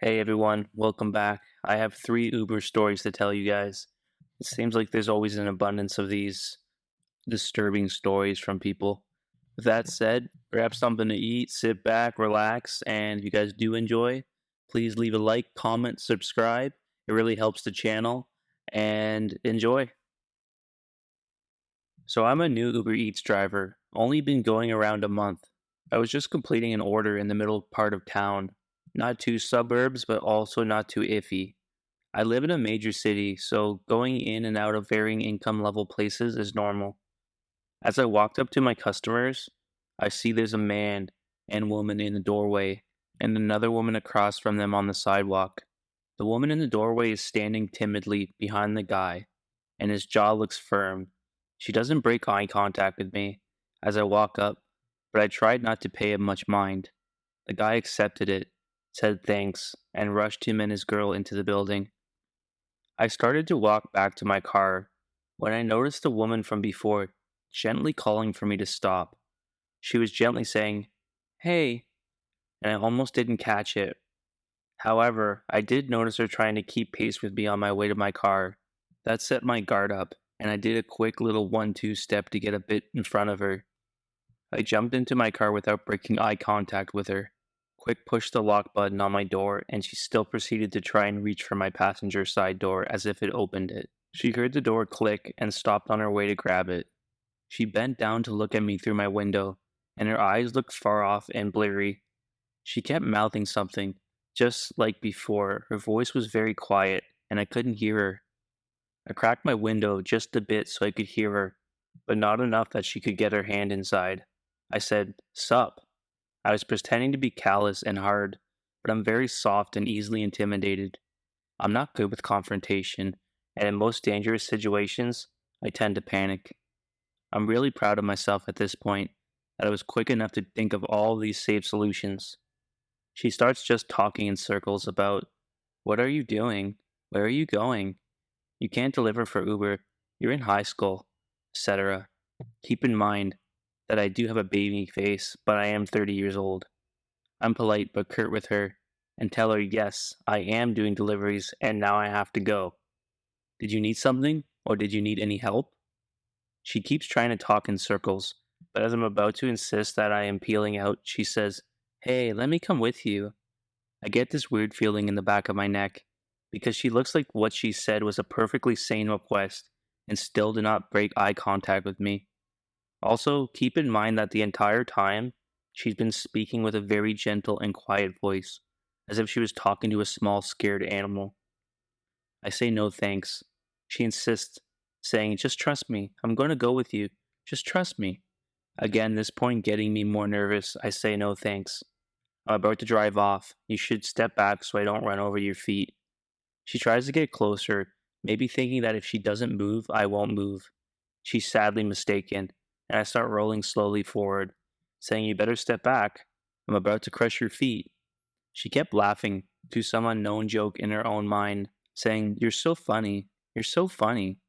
Hey everyone, welcome back. I have three Uber stories to tell you guys. It seems like there's always an abundance of these disturbing stories from people. With that said, grab something to eat, sit back, relax, and if you guys do enjoy, please leave a like, comment, subscribe. It really helps the channel, and enjoy. So I'm a new Uber Eats driver, only been going around a month. I was just completing an order in the middle part of town. Not too suburbs, but also not too iffy. I live in a major city, so going in and out of varying income level places is normal. As I walked up to my customers, I see there's a man and woman in the doorway, and another woman across from them on the sidewalk. The woman in the doorway is standing timidly behind the guy, and his jaw looks firm. She doesn't break eye contact with me as I walk up, but I tried not to pay him much mind. The guy accepted it, said thanks, and rushed him and his girl into the building. I started to walk back to my car when I noticed the woman from before gently calling for me to stop. She was gently saying, "Hey," and I almost didn't catch it. However, I did notice her trying to keep pace with me on my way to my car. That set my guard up, and I did a quick little 1-2 step to get a bit in front of her. I jumped into my car without breaking eye contact with her. Quick pushed the lock button on my door, and she still proceeded to try and reach for my passenger side door as if it opened it. She heard the door click and stopped on her way to grab it. She bent down to look at me through my window, and her eyes looked far off and bleary. She kept mouthing something, just like before. Her voice was very quiet, and I couldn't hear her. I cracked my window just a bit so I could hear her, but not enough that she could get her hand inside. I said, "Sup?" I was pretending to be callous and hard, but I'm very soft and easily intimidated. I'm not good with confrontation, and in most dangerous situations, I tend to panic. I'm really proud of myself at this point, that I was quick enough to think of all these safe solutions. She starts just talking in circles about, "What are you doing? Where are you going? You can't deliver for Uber. You're in high school," etc. Keep in mind that I do have a baby face, but I am 30 years old. I'm polite but curt with her and tell her, yes, I am doing deliveries and now I have to go. Did you need something or did you need any help? She keeps trying to talk in circles, but as I'm about to insist that I am peeling out, she says, "Hey, let me come with you." I get this weird feeling in the back of my neck because she looks like what she said was a perfectly sane request and still did not break eye contact with me. Also, keep in mind that the entire time, she's been speaking with a very gentle and quiet voice, as if she was talking to a small, scared animal. I say no thanks. She insists, saying, "Just trust me. I'm going to go with you. Just trust me." Again, this point getting me more nervous, I say no thanks. I'm about to drive off. You should step back so I don't run over your feet. She tries to get closer, maybe thinking that if she doesn't move, I won't move. She's sadly mistaken, and I start rolling slowly forward, saying, "You better step back. I'm about to crush your feet." She kept laughing to some unknown joke in her own mind, saying, "You're so funny. You're so funny."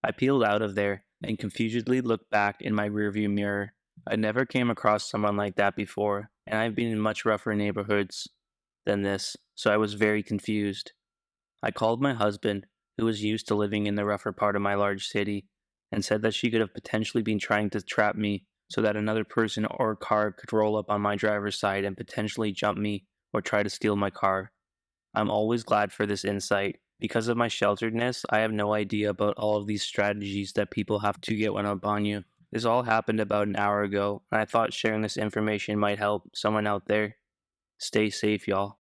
I peeled out of there and confusedly looked back in my rearview mirror. I never came across someone like that before, and I've been in much rougher neighborhoods than this, so I was very confused. I called my husband, who was used to living in the rougher part of my large city, and said that she could have potentially been trying to trap me so that another person or car could roll up on my driver's side and potentially jump me or try to steal my car. I'm always glad for this insight. Because of my shelteredness, I have no idea about all of these strategies that people have to get one up on you. This all happened about an hour ago, and I thought sharing this information might help someone out there. Stay safe, y'all.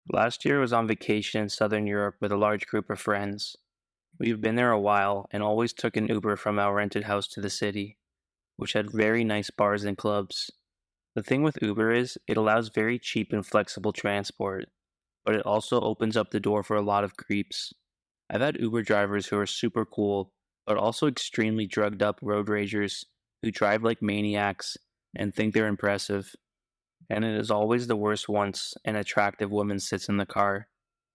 Last year I was on vacation in Southern Europe with a large group of friends. We've been there a while and always took an Uber from our rented house to the city, which had very nice bars and clubs. The thing with Uber is, it allows very cheap and flexible transport, but it also opens up the door for a lot of creeps. I've had Uber drivers who are super cool, but also extremely drugged up road ragers who drive like maniacs and think they're impressive. And it is always the worst once an attractive woman sits in the car.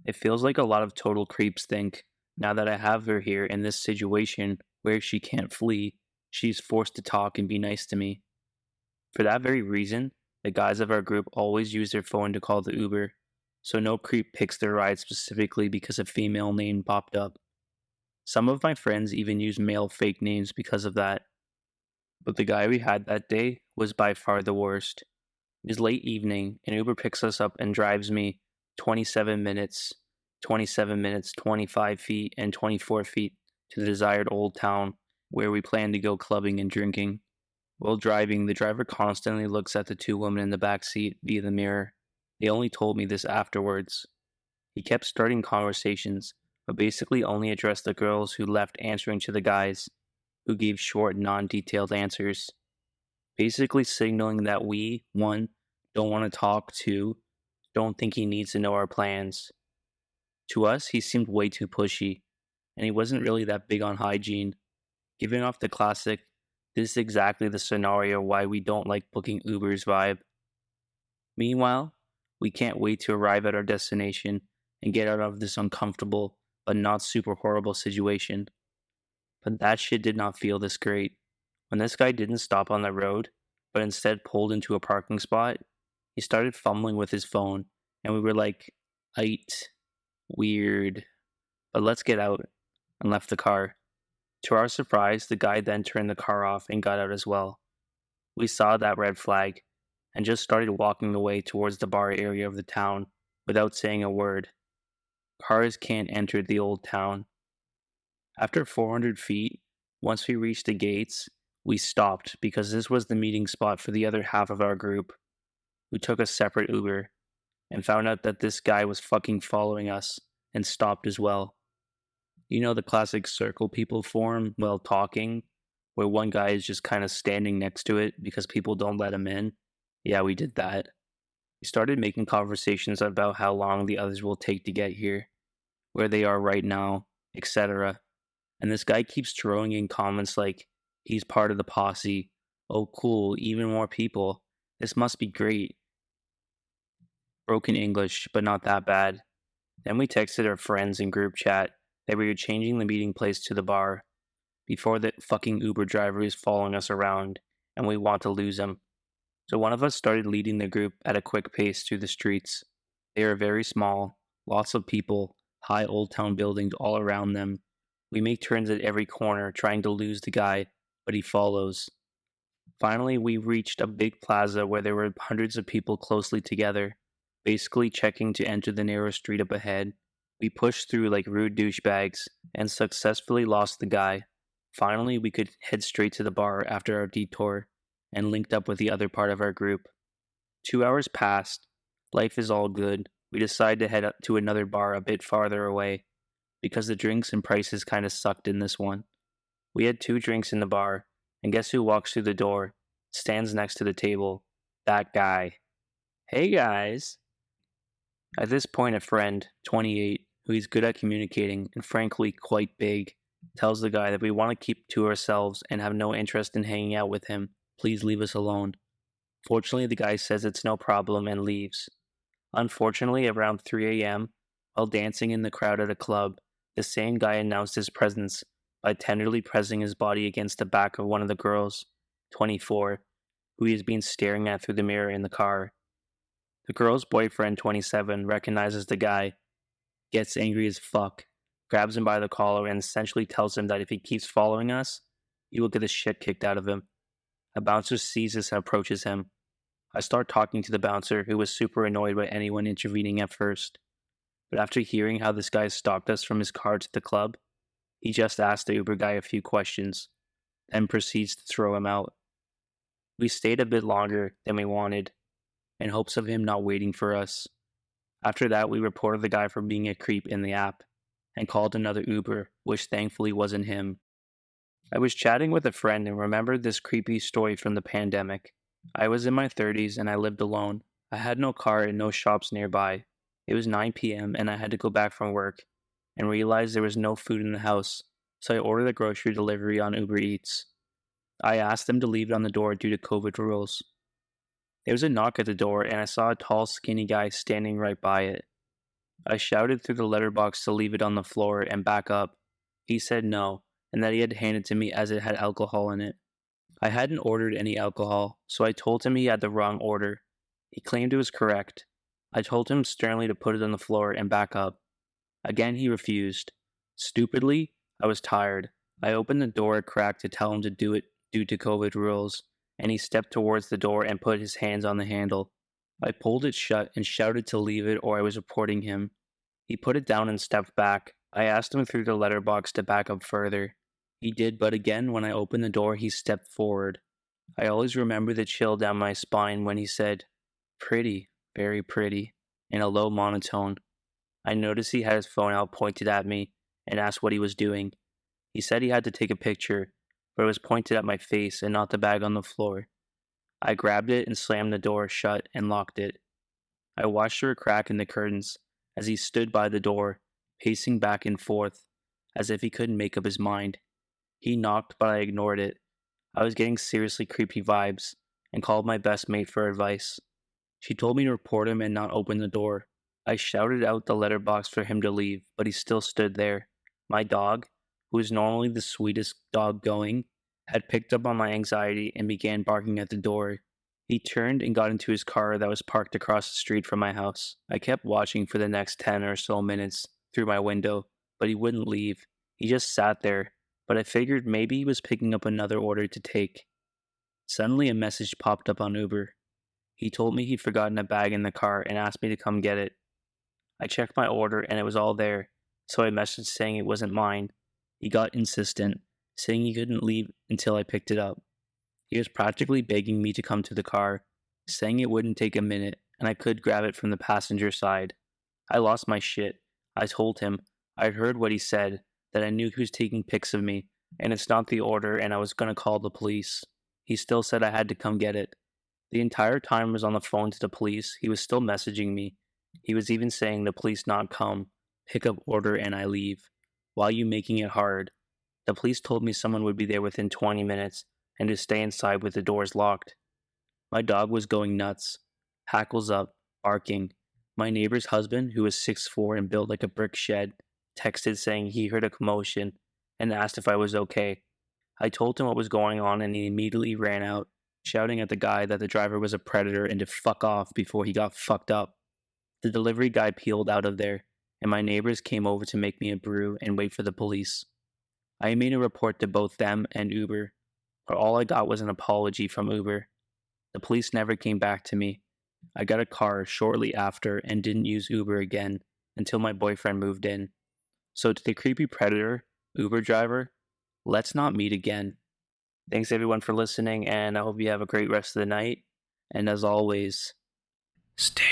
It feels like a lot of total creeps think, now that I have her here in this situation where she can't flee, she's forced to talk and be nice to me. For that very reason, the guys of our group always use their phone to call the Uber. so no creep picks their ride specifically because a female name popped up. Some of my friends even use male fake names because of that, but the guy we had that day was by far the worst. It is late evening, and Uber picks us up and drives me 27 minutes, 27 minutes, 25 feet, and 24 feet to the desired old town where we plan to go clubbing and drinking. While driving, the driver constantly looks at the two women in the back seat via the mirror. They only told me this afterwards. He kept starting conversations, but basically only addressed the girls who left answering to the guys, who gave short, non detailed answers. Basically signaling that we, one, don't want to talk, two, don't think he needs to know our plans. To us, he seemed way too pushy, and he wasn't really that big on hygiene, giving off the classic, this is exactly the scenario why we don't like booking Ubers vibe. Meanwhile, we can't wait to arrive at our destination and get out of this uncomfortable but not super horrible situation. But that shit did not feel this great. When this guy didn't stop on the road, but instead pulled into a parking spot, he started fumbling with his phone, and we were like, "Aight, weird, but let's get out," and left the car. To our surprise, the guy then turned the car off and got out as well. We saw that red flag and just started walking away towards the bar area of the town without saying a word. Cars can't enter the old town. After 400 feet, once we reached the gates, we stopped because this was the meeting spot for the other half of our group, who took a separate Uber and found out that this guy was fucking following us and stopped as well. You know the classic circle people form while talking, where one guy is just kind of standing next to it because people don't let him in? Yeah, we did that. We started making conversations about how long the others will take to get here, where they are right now, etc. And this guy keeps throwing in comments like, he's part of the posse. Oh, cool, even more people. This must be great. Broken English, but not that bad. Then we texted our friends in group chat that we were changing the meeting place to the bar before the fucking Uber driver is following us around and we want to lose him. So one of us started leading the group at a quick pace through the streets. They are very small, lots of people, high old town buildings all around them. We make turns at every corner trying to lose the guy, but he follows. Finally, we reached a big plaza where there were hundreds of people closely together, basically checking to enter the narrow street up ahead. We pushed through like rude douchebags and successfully lost the guy. Finally, we could head straight to the bar after our detour and linked up with the other part of our group. 2 hours passed. Life is all good. We decide to head up to another bar a bit farther away because the drinks and prices kind of sucked in this one. We had 2 drinks in the bar, and guess who walks through the door, stands next to the table? That guy. Hey guys. At this point, a friend, 28, who is good at communicating and frankly quite big, tells the guy that we want to keep to ourselves and have no interest in hanging out with him. Please leave us alone. Fortunately, the guy says it's no problem and leaves. Unfortunately, around 3 a.m., while dancing in the crowd at a club, the same guy announced his presence by tenderly pressing his body against the back of one of the girls, 24, who he has been staring at through the mirror in the car. The girl's boyfriend, 27, recognizes the guy, gets angry as fuck, grabs him by the collar, and essentially tells him that if he keeps following us, he will get the shit kicked out of him. A bouncer sees this and approaches him. I start talking to the bouncer, who was super annoyed by anyone intervening at first. But after hearing how this guy stalked us from his car to the club, he just asked the Uber guy a few questions, then proceeds to throw him out. We stayed a bit longer than we wanted, in hopes of him not waiting for us. After that, we reported the guy for being a creep in the app, and called another Uber, which thankfully wasn't him. I was chatting with a friend and remembered this creepy story from the pandemic. I was in my 30s and I lived alone. I had no car and no shops nearby. It was 9 p.m. and I had to go back from work and realized there was no food in the house, so I ordered a grocery delivery on Uber Eats. I asked them to leave it on the door due to COVID rules. There was a knock at the door and I saw a tall, skinny guy standing right by it. I shouted through the letterbox to leave it on the floor and back up. He said no, and that he had to hand it to me as it had alcohol in it. I hadn't ordered any alcohol, so I told him he had the wrong order. He claimed it was correct. I told him sternly to put it on the floor and back up. Again, he refused. Stupidly, I was tired. I opened the door a crack to tell him to do it due to COVID rules, and he stepped towards the door and put his hands on the handle. I pulled it shut and shouted to leave it or I was reporting him. He put it down and stepped back. I asked him through the letterbox to back up further. He did, but again, when I opened the door, he stepped forward. I always remember the chill down my spine when he said, "Pretty, very pretty," in a low monotone. I noticed he had his phone out pointed at me and asked what he was doing. He said he had to take a picture, but it was pointed at my face and not the bag on the floor. I grabbed it and slammed the door shut and locked it. I watched through a crack in the curtains as he stood by the door, pacing back and forth, as if he couldn't make up his mind. He knocked, but I ignored it. I was getting seriously creepy vibes and called my best mate for advice. She told me to report him and not open the door. I shouted out the letterbox for him to leave, but he still stood there. My dog, who is normally the sweetest dog going, had picked up on my anxiety and began barking at the door. He turned and got into his car that was parked across the street from my house. I kept watching for the next 10 or so minutes through my window, but he wouldn't leave. He just sat there, but I figured maybe he was picking up another order to take. Suddenly, a message popped up on Uber. He told me he'd forgotten a bag in the car and asked me to come get it. I checked my order and it was all there, so I messaged saying it wasn't mine. He got insistent, saying he couldn't leave until I picked it up. He was practically begging me to come to the car, saying it wouldn't take a minute and I could grab it from the passenger side. I lost my shit. I told him I'd heard what he said, that I knew he was taking pics of me, and it's not the order and I was gonna call the police. He still said I had to come get it. The entire time I was on the phone to the police, he was still messaging me. He was even saying the police not come, pick up order and I leave. Why are you making it hard? The police told me someone would be there within 20 minutes and to stay inside with the doors locked. My dog was going nuts, hackles up, barking. My neighbor's husband, who was 6'4" and built like a brick shed, texted saying he heard a commotion and asked if I was okay. I told him what was going on and he immediately ran out, shouting at the guy that the driver was a predator and to fuck off before he got fucked up. The delivery guy peeled out of there, and my neighbors came over to make me a brew and wait for the police. I made a report to both them and Uber, but all I got was an apology from Uber. The police never came back to me. I got a car shortly after and didn't use Uber again until my boyfriend moved in. So to the creepy predator, Uber driver, let's not meet again. Thanks everyone for listening, and I hope you have a great rest of the night. And as always, stay